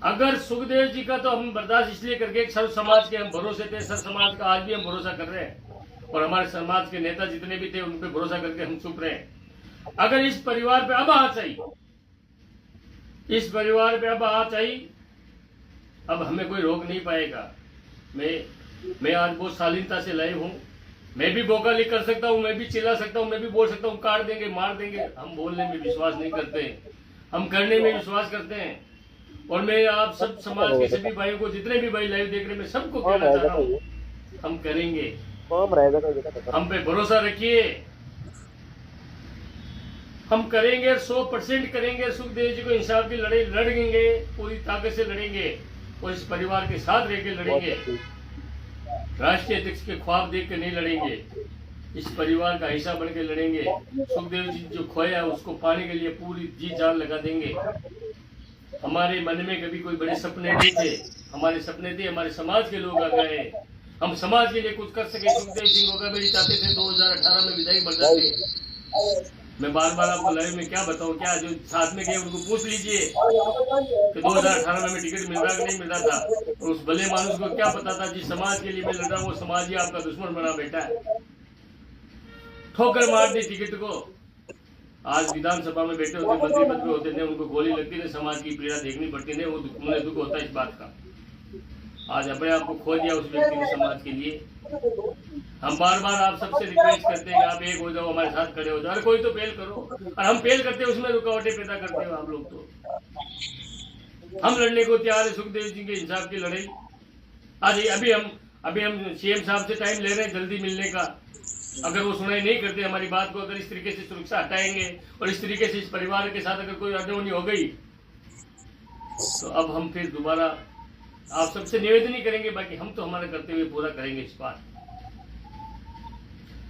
अगर सुखदेव जी का तो हम बर्दाश्त इसलिए करके सर्व समाज के हम भरोसे थे, सर्व समाज का आज भी हम भरोसा कर रहे हैं और हमारे समाज के नेता जितने भी थे उन पे भरोसा करके हम चुप रहे। अगर इस परिवार पे अब आँच आई, इस परिवार पे अब आँच आई, अब हमें कोई रोक नहीं पाएगा। मैं आज बहुत शालीनता से लाइव हूँ, मैं भी बोकाली कर सकता हूँ, मैं भी चिल्ला सकता हूँ, मैं भी बोल सकता हूँ, काट देंगे, मार देंगे। हम बोलने में विश्वास नहीं करते, हम करने में विश्वास करते हैं। और मैं आप सब समाज के सभी भाइयों को, जितने भी भाई लाइव देख रहे हैं, मैं सबको कहना चाह रहा हूँ, हम करेंगे, हम पे भरोसा रखिए, हम करेंगे, 100% करेंगे। सुखदेव जी को इंसाफ की लड़ाई लड़ेंगे, पूरी ताकत से लड़ेंगे और इस परिवार के साथ रह के लड़ेंगे। राष्ट्रीय अध्यक्ष के ख्वाब देख के नहीं लड़ेंगे, इस परिवार का हिस्सा बन के लड़ेंगे। सुखदेव जी जो खोया उसको पाने के लिए पूरी जी जान लगा देंगे। हमारे मन में कभी कोई बड़े सपने नहीं थे, हमारे सपने थे हमारे समाज के लोग आ गए, हम समाज के लिए कुछ कर सके। सुखदेव सिंह होगा मेरी चाहते थे 2018 में विधायक बन जाते। मैं बार बार आपको लाइव में क्या बताऊं, क्या जो साथ में गए उनको पूछ लीजिए कि 2018 में टिकट मिल रहा कि नहीं मिल रहा था। तो उस भले मानुस को क्या पता था जिस समाज के लिए मैं लड़ रहा हूं वो समाज ही आपका दुश्मन बना बैठा है। ठोकर मार दी टिकट को। आज विधानसभा में बैठे होते, मंत्री पद पे होते थे, उनको गोली लगती थी, समाज की पीड़ा देखनी पड़ती थी, वो उन्हें दुख होता है इस बात का। आज अपने आप को खो दिया उस व्यक्ति ने समाज के लिए। हम बार बार आप सबसे रिक्वेस्ट करते हैं आप एक हो जाओ, हमारे साथ खड़े हो जाओ। अरे कोई तो पहल करो, और हम पहल करते हैं उसमें रुकावटें पैदा करते हो आप लोग। तो हम लड़ने को तैयार है सुखदेव जी के इंसाफ की लड़ाई। आज अभी हम सीएम साहब से टाइम ले रहे हैं जल्दी मिलने का। अगर वो सुनाई नहीं करते हमारी बात को, अगर इस तरीके से सुरक्षा हटाएंगे और इस तरीके से इस परिवार के साथ अगर कोई अनहोनी हो गई तो अब हम फिर दोबारा आप सबसे निवेदन ही करेंगे। बाकी हम तो हमारा करते हुए पूरा करेंगे, इस बार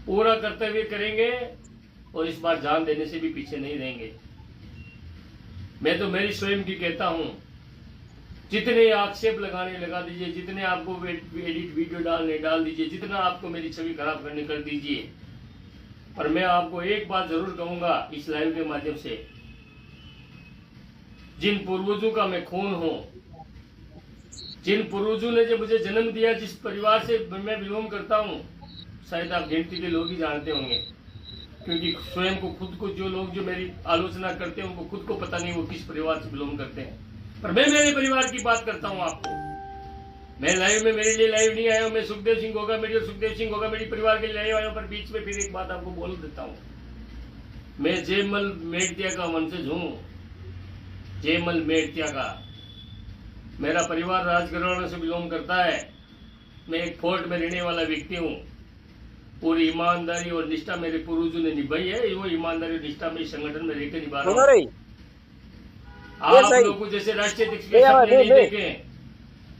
पूरा करते हुए करेंगे और इस बार जान देने से भी पीछे नहीं रहेंगे। मैं तो मेरी स्वयं की कहता हूं, जितने आक्षेप लगाने लगा दीजिए, जितने आपको एडिट वीडियो डालने डाल दीजिए, जितना आपको मेरी छवि खराब करने कर दीजिए। पर मैं आपको एक बात जरूर कहूंगा इस लाइव के माध्यम से, जिन पूर्वजों का मैं खून हूं, जिन पूर्वजों ने जब मुझे जन्म दिया, जिस परिवार से मैं बिलोंग करता हूं, शायद आप गिनती के लोग ही जानते होंगे, क्योंकि स्वयं को खुद को जो लोग जो मेरी आलोचना करते हैं उनको खुद को पता नहीं वो किस परिवार से बिलोंग करते हैं। पर मैं मेरे परिवार की बात करता हूं आपको। मैं लाइव में मेरे लिए लाइव नहीं आया हूं, मैं सुखदेव सिंह होगा मेरी और सुखदेव सिंह होगा मेरी परिवार के लिए लाइव आया हूं। पर बीच में फिर एक बात आपको बोल देता हूं, मैं जयमल मेड़तिया का वंशज हूं, जयमल मेड़तिया का। मेरा परिवार राजघराने से बिलोंग करता है। मैं एक फोर्ट में रहने वाला व्यक्ति हूँ। पूरी ईमानदारी और निष्ठा मेरे पूर्वजों ने निभाई है, वो ईमानदारी और निष्ठा में इस संगठन में रहकर निभा रहा हूँ। आप लोगों जैसे राष्ट्रीय अध्यक्ष के सपने नहीं देखे।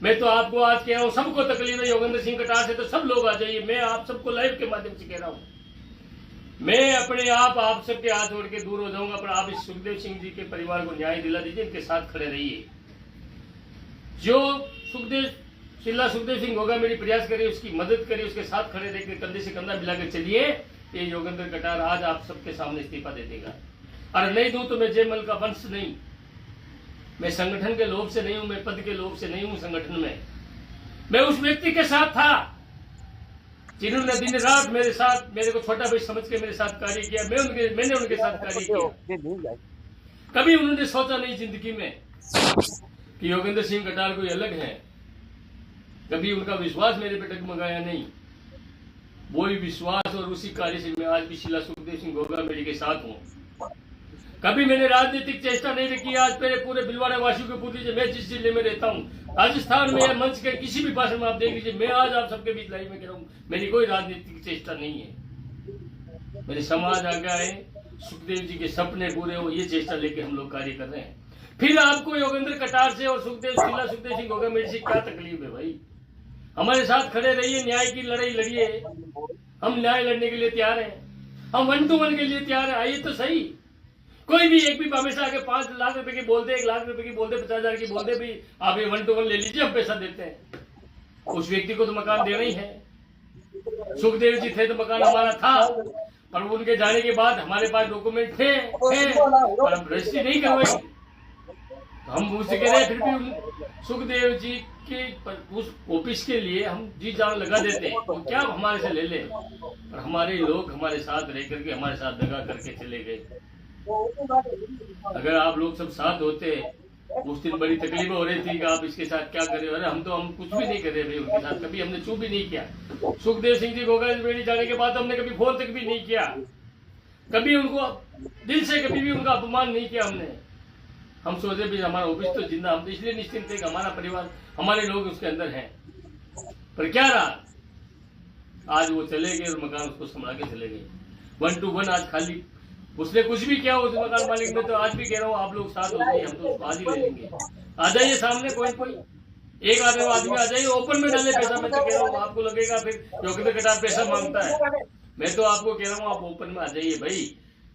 मैं तो आपको आज कह रहा हूँ, सबको तकलीफ है योगेंद्र सिंह कटार से, तो सब लोग आ जाइए। मैं आप सबको लाइव के माध्यम से कह रहा हूँ, मैं अपने आप सबके हाथ जोड़ के दूर हो जाऊंगा। पर आप इस सुखदेव सिंह जी के परिवार को न्याय दिला दीजिए, इनके साथ खड़े रहिए। जो सुखदेव सिंह होगा मेरी प्रयास करिए, उसकी मदद करिए, उसके साथ खड़े रहकर कंधे से कंधा मिलाकर चलिए। ये योगेंद्र कटार आज आप सबके सामने इस्तीफा दे देगा। और नहीं दूं तो मैं जयमल का वंश नहीं, मैं संगठन के लोभ से नहीं हूं, मैं पद के लोभ से नहीं हूं संगठन में। मैं उस व्यक्ति के साथ था जिन्होंने दिन रात मेरे साथ, मेरे को छोटा भाई समझ के मेरे साथ कार्य किया। मैंने उनके साथ कार्य किया। कभी उन्होंने सोचा नहीं जिंदगी में कि योगेंद्र सिंह कटार कोई अलग है। कभी उनका विश्वास मेरे पे डगमगाया नहीं। वही विश्वास और उसी कार्य से मैं आज भी शिला सुखदेव सिंह होगा मेरी के साथ हूँ। कभी मैंने राजनीतिक चेष्टा नहीं की। आज मेरे पूरे भिलवाड़ा वासियों को पूछ लीजिए, मैं जिस जिले में रहता हूँ, राजस्थान में या मंच के किसी भी भाषण में आप देख लीजिए, मैं आज आप सबके बीच लाइव में कह रहा हूँ, मेरी कोई राजनीतिक चेष्टा नहीं है। मेरे समाज आ गया है, सुखदेव जी के सपने पूरे हो, ये चेष्टा लेके हम लोग कार्य कर रहे हैं। फिर आपको योगेंद्र कटार से और शिला सुखदेव सिंह होगा मेरे से क्या तकलीफ है भाई? हमारे साथ खड़े रहिए, न्याय की लड़ाई लड़िए। हम न्याय लड़ने के लिए तैयार हैं, हम 1 to 1 के लिए तैयार है। आइए तो सही। कोई भी एक भी हमेशा आके 5 लाख रुपए की बोलते, 1 लाख रुपए की बोलते, 50,000 की बोलते, भी आप ये 1 to 1 ले लीजिए, हम पैसा देते हैं। उस व्यक्ति को तो मकान देना ही है। सुखदेव जी थे तो मकान हमारा था, पर उनके जाने के बाद हमारे पास डॉक्यूमेंट थे, पर हम रजिस्ट्री नहीं करवाई। हम उससे कह रहे हैं, फिर भी सुखदेव जी के उस ऑफिस के लिए हम जी जान लगा देते हैं, तो क्या हमारे से ले ले, पर हमारे लोग हमारे साथ रह करके हमारे साथ दगा करके चले गए। अगर आप लोग सब साथ होते, उस दिन बड़ी तकलीफ हो रही थी कि आप इसके साथ क्या कर रहे हो, अरे हम कुछ भी नहीं कर रहे भाई, उनके साथ कभी हमने चूप भी नहीं किया। सुखदेव सिंह जी घोगा बेड़ी जाने के बाद हमने कभी फोन तक भी नहीं किया, कभी उनको दिल से कभी भी उनका अपमान नहीं किया हमने। हम सोचे भी हमारा ऑफिस तो जिंदा, हम तो इसलिए निश्चिंत थे कि हमारा परिवार, हमारे लोग उसके अंदर हैं। पर क्या रहा, आज वो चले गए और मकान उसको संभाल के चले गए, 1 to 1 आज खाली। उसने कुछ भी किया उस मकान मालिक ने, तो आज भी कह रहा हूँ आप लोग साथ हो जाइए, हम तो उसको आज ही ले लेंगे। आ जाइए सामने, कोई एक आदमी आ जाइए, ओपन में डाले पैसा। मैं तो कह रहा हूँ आपको लगेगा फिर योगेंद्र कटार पैसा मांगता है, मैं तो आपको कह रहा हूँ आप ओपन में आ जाइए भाई।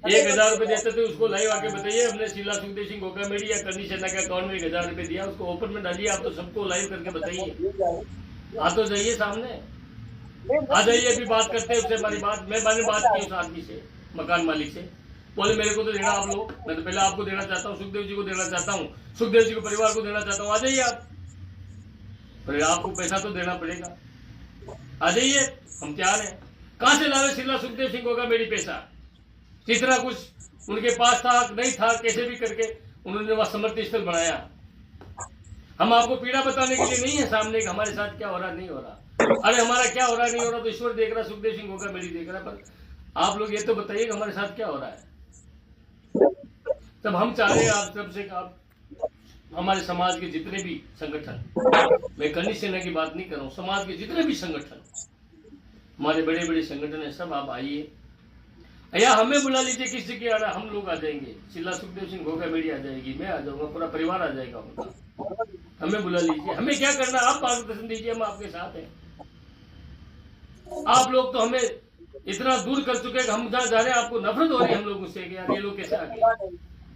1000 रुपए देते थे उसको लाइव आके बताइए, हमने शीला सुखदेव सिंह घोगा मेड़ी या करनी सेना के अकाउंट में 1000 रुपए दिया, उसको ओपन में डालिए। आप तो सबको लाइव करके बताइए, आ तो जाइए सामने, आ जाइए। अभी बात करते हैं उससे, हमारी बात, मैंने बात की उस आदमी से, मकान मालिक से, बोले मेरे को तो देना आप लोग, मैं तो पहले आपको देना चाहता हूँ, सुखदेव जी को देना चाहता हूँ, सुखदेव जी को परिवार को देना चाहता हूँ, आ जाइए आप, पर आपको पैसा तो देना पड़ेगा, आ जाइए, हम तैयार हैं। कहां से ला रहे शीला सुखदेव सिंह घोगा मेरी पैसा, जितना कुछ उनके पास था नहीं था, कैसे भी करके उन्होंने वहां समर्थन स्थल बनाया। हम आपको पीड़ा बताने के लिए नहीं है सामने कि हमारे साथ क्या हो रहा नहीं हो रहा, अरे हमारा क्या हो रहा नहीं हो रहा तो ईश्वर देख रहा, सुखदेव सिंह घोगा मेरी देख रहा, पर आप लोग ये तो बताइए कि हमारे साथ क्या हो रहा है। तब हम चाह रहे हैं आप सबसे, आप हमारे समाज के जितने भी संगठन, मैं करनी सेना की बात नहीं कर रहा हूँ, समाज के जितने भी संगठन, हमारे बड़े बड़े संगठन है, सब आप आइए, या हमें बुला लीजिए, किसी के आना, हम लोग आ जाएंगे। शीला सुखदेव सिंह घोगा मेड़ी आ जाएगी, मैं आ जाऊंगा, पूरा परिवार आ जाएगा उनका, हमें बुला लीजिए। हमें क्या करना, आप मार्गदर्शन दीजिए, हम आपके साथ हैं। आप लोग तो हमें इतना दूर कर चुके हैं कि हम जहाँ जा रहे हैं आपको नफरत हो रही है हम लोगों से कि यार ये लोग कैसे आ गए।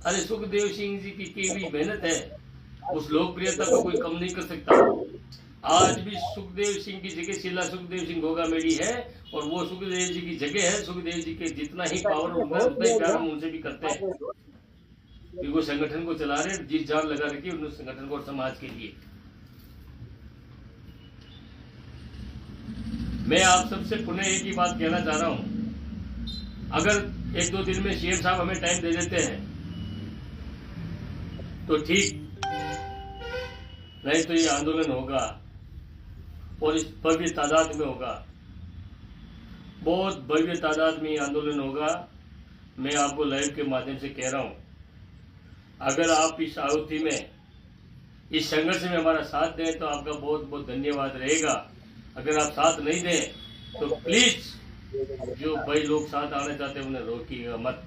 अरे सुखदेव सिंह जी की केवी मेहनत है, उस लोकप्रियता को कोई कम नहीं कर सकता। आज भी सुखदेव सिंह की जगह शीला सुखदेव सिंह घोगा मेड़ी है, और वो सुखदेव जी की जगह है। सुखदेव जी के जितना ही पावर उतना ही प्यार हम उनसे भी करते हैं, क्योंकि वो संगठन को चला रहे, जी जान लगा रखी उन संगठन को और समाज के लिए। मैं आप सबसे पुनः एक ही बात कहना चाह रहा हूं, अगर 1-2 दिन में सीएम साहब हमें टाइम दे देते हैं तो ठीक, नहीं तो ये आंदोलन होगा और इस भव्य तादाद में होगा, बहुत भव्य तादाद में आंदोलन होगा। मैं आपको लाइव के माध्यम से कह रहा हूं, अगर आप इस आहुति में, इस संघर्ष में हमारा साथ दें तो आपका बहुत बहुत धन्यवाद रहेगा। अगर आप साथ नहीं दें तो प्लीज जो भाई लोग साथ आना चाहते हैं उन्हें रोकिएगा मत।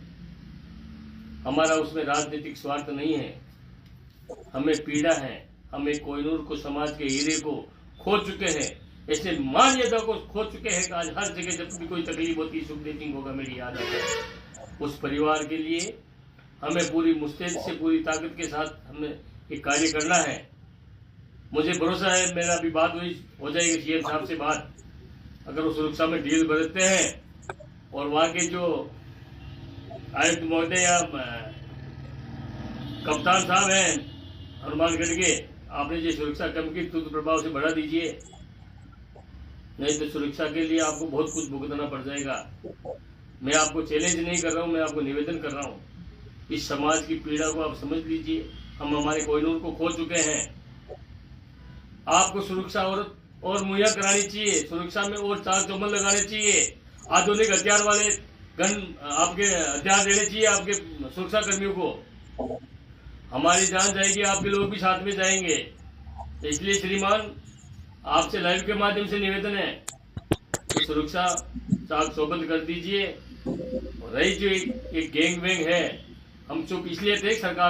हमारा उसमें राजनीतिक स्वार्थ नहीं है, हमें पीड़ा है, हमें कोहिनूर को, समाज के हीरे को खो चुके हैं, ऐसे मान्यता को खो चुके हैं कि आज हर जगह जब भी कोई तकलीफ होती है सुखदेव सिंह घोगा मेड़ी याद आता है। उस परिवार के लिए हमें पूरी मुस्तैद से, पूरी ताकत के साथ हमें ये कार्य करना है। मुझे भरोसा है, मेरा अभी बात हो जाएगी सीएम साहब से बात, अगर वो सुरक्षा में ढील बरतते हैं और वहाँ के जो आयुक्त महोदय या कप्तान साहब हैं हनुमानगढ़ के, आपने जो सुरक्षा कम की तुरंत प्रभाव से बढ़ा दीजिए, नहीं तो सुरक्षा के लिए आपको बहुत कुछ भुगतना पड़ जाएगा। मैं आपको चैलेंज नहीं कर रहा हूँ, मैं आपको निवेदन कर रहा हूँ, इस समाज की पीड़ा को आप समझ लीजिए। हम हमारे कोहिनूर को खो चुके हैं, आपको सुरक्षा और मुहैया करानी चाहिए, सुरक्षा में और चाक चौबंद लगाने चाहिए, आधुनिक हथियार वाले गन आपके हथियार देने चाहिए आपके सुरक्षा कर्मियों को। हमारी जान जाएगी, आपके लोग भी साथ में जाएंगे। तो इसलिए श्रीमान आपसे लाइव के माध्यम से निवेदन है कि सुरक्षा चाक चौबंद कर दीजिए। रही जो एक गैंग वैंग है, हम चुप इसलिए थे सरकार